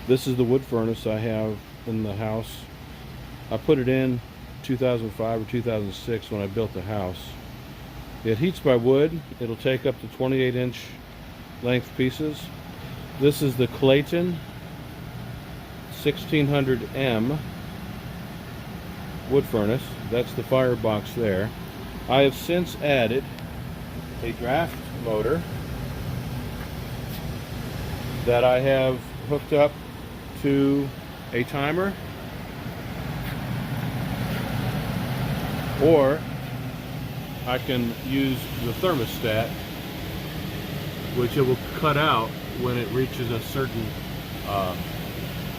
This is the wood furnace I have in the house. I put it in 2005 or 2006 when I built the house. It heats by wood. It'll take up to 28-inch length pieces. This is the Clayton 1600M wood furnace. That's the firebox there. I have since added a draft motor that I have hooked up to a timer, or I can use the thermostat, which it will cut out when it reaches a certain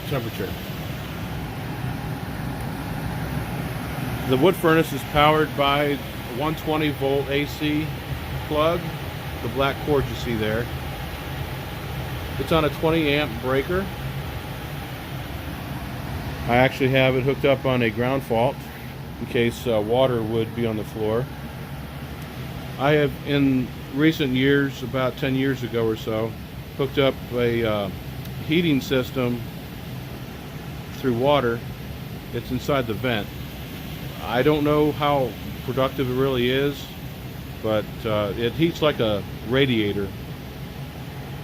temperature. The wood furnace is powered by a 120 volt AC plug, the black cord you see there. It's on a 20 amp breaker. I actually have it hooked up on a ground fault in case water would be on the floor. I have, in recent years, about 10 years ago or so, hooked up a heating system through water. It's inside the vent. I don't know how productive it really is, but it heats like a radiator.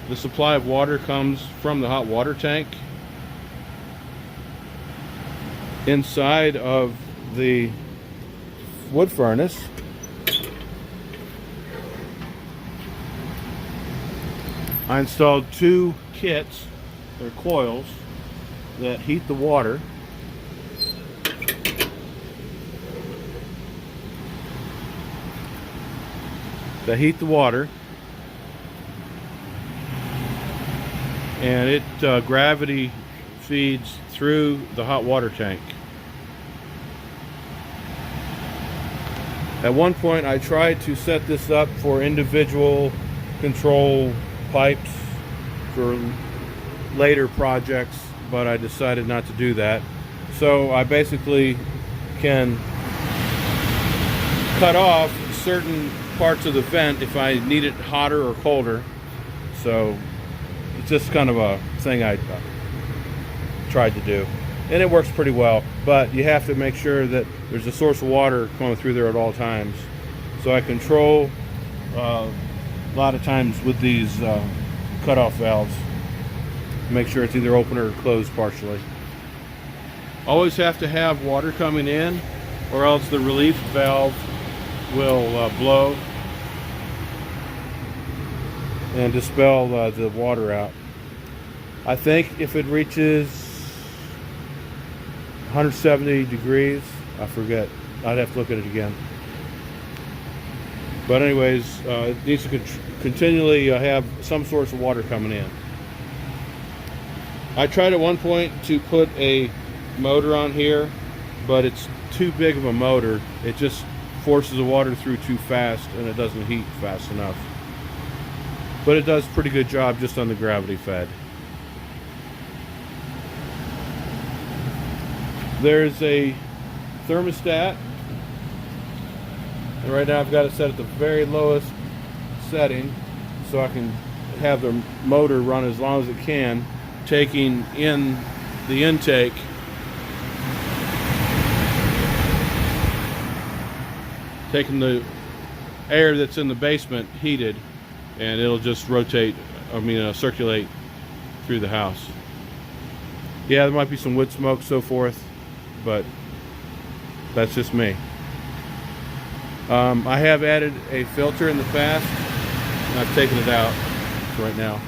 The supply of water comes from the hot water tank inside of the wood furnace. I installed two kits, or coils, that heat the water. And it gravity feeds through the hot water tank. At one point I tried to set this up for individual control pipes for later projects, but I decided not to do that. So I basically can cut off certain parts of the vent if I need it hotter or colder. So it's just kind of a thing I tried to do, and it works pretty well, but you have to make sure that there's a source of water going through there at all times. So I control a lot of times with these cutoff valves, make sure it's either open or closed partially. Always have to have water coming in, or else the relief valve will blow and dispel the water out. I think if it reaches 170 degrees, I forget, I'd have to look at it again. But anyways, it needs to continually have some source of water coming in. I tried at one point to put a motor on here, but it's too big of a motor. It just forces the water through too fast, and it doesn't heat fast enough. But it does a pretty good job just on the gravity fed. There's a thermostat, and right now I've got it set at the very lowest setting so I can have the motor run as long as it can, taking in the intake taking the air that's in the basement heated, and it'll just rotate, circulate through the house. Yeah, there might be some wood smoke, so forth, but that's just me. I have added a filter in the past, and I've taken it out right now.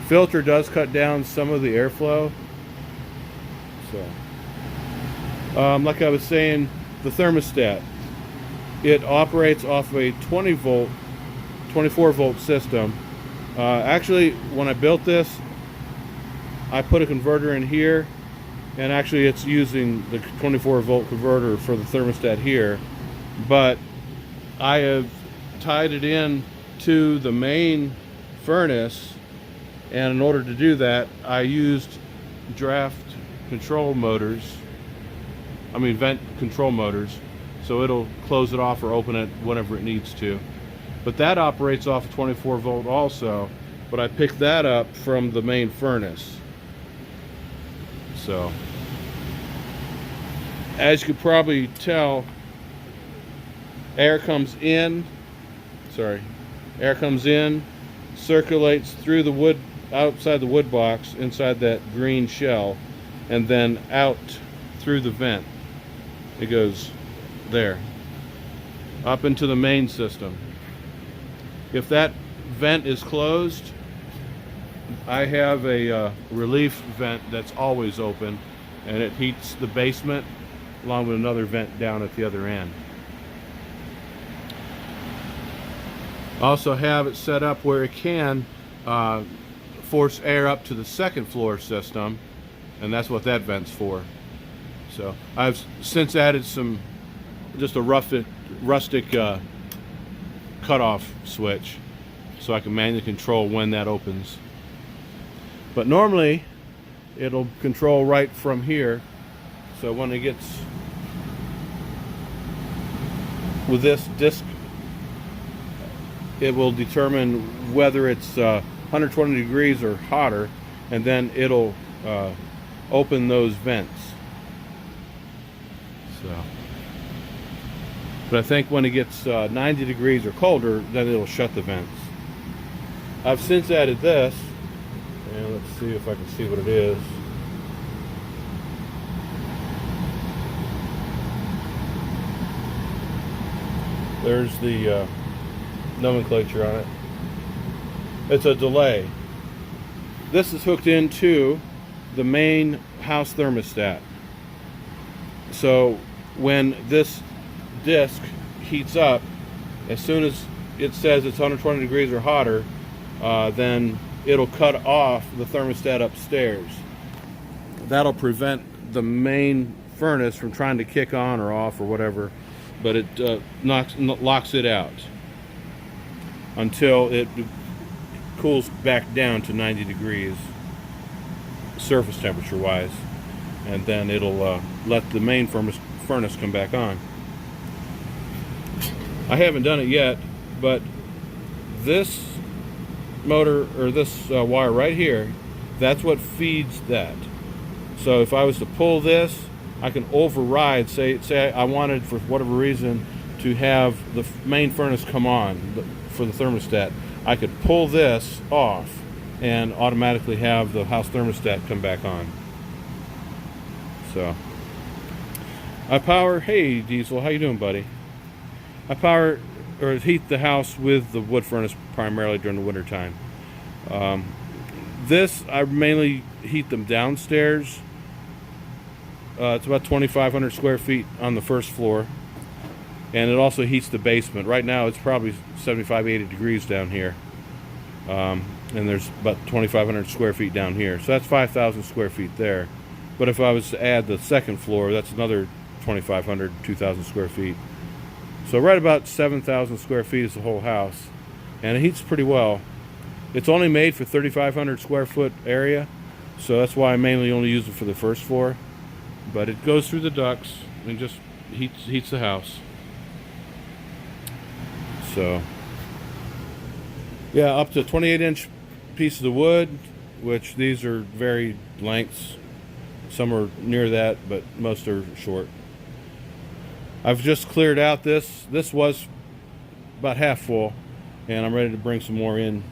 Filter does cut down some of the airflow. So, like I was saying, the thermostat, it operates off of a 24 volt system. Actually, when I built this, I put a converter in here, and actually it's using the 24 volt converter for the thermostat here, but I have tied it in to the main furnace, and in order to do that I used draft control motors, vent control motors, so it'll close it off or open it whenever it needs to. But that operates off of 24 volt also, but I picked that up from the main furnace. So, as you could probably tell, air comes in, circulates through the wood, outside the wood box, inside that green shell, and then out through the vent. It goes there, up into the main system. If that vent is closed, I have a relief vent that's always open, and it heats the basement along with another vent down at the other end. Also have it set up where it can force air up to the second floor system, and that's what that vent's for. So I've since added just a rustic cutoff switch, so I can manually control when that opens. But normally it'll control right from here, so when it gets with this disc, it will determine whether it's 120 degrees or hotter, and then it'll open those vents. So, but I think when it gets 90 degrees or colder, then it'll shut the vents. I've since added this, and let's see if I can see what it is. There's the nomenclature on it. It's a delay. This is hooked into the main house thermostat. So when this disc heats up, as soon as it says it's 120 degrees or hotter, then it'll cut off the thermostat upstairs. That'll prevent the main furnace from trying to kick on or off or whatever, but it locks it out until it cools back down to 90 degrees surface temperature wise, and then it'll let the main furnace come back on. I haven't done it yet, but this motor, or this wire right here, that's what feeds that. So if I was to pull this, I can override, say I wanted for whatever reason to have the main furnace come on for the thermostat. I could pull this off and automatically have the house thermostat come back on. So I power, hey Diesel, how you doing, buddy? I power or heat the house with the wood furnace primarily during the winter time. This, I mainly heat them downstairs. It's about 2,500 square feet on the first floor, and it also heats the basement. Right now it's probably 75, 80 degrees down here, and there's about 2,500 square feet down here, so that's 5,000 square feet there. But if I was to add the second floor, that's another 2,500, 2,000 square feet. So right about 7,000 square feet is the whole house, and it heats pretty well. It's only made for 3,500 square foot area, so that's why I mainly only use it for the first floor. But it goes through the ducts and just heats the house. So yeah, up to 28-inch pieces of wood, which these are varied lengths. Some are near that, but most are short. I've just cleared out this. This was about half full, and I'm ready to bring some more in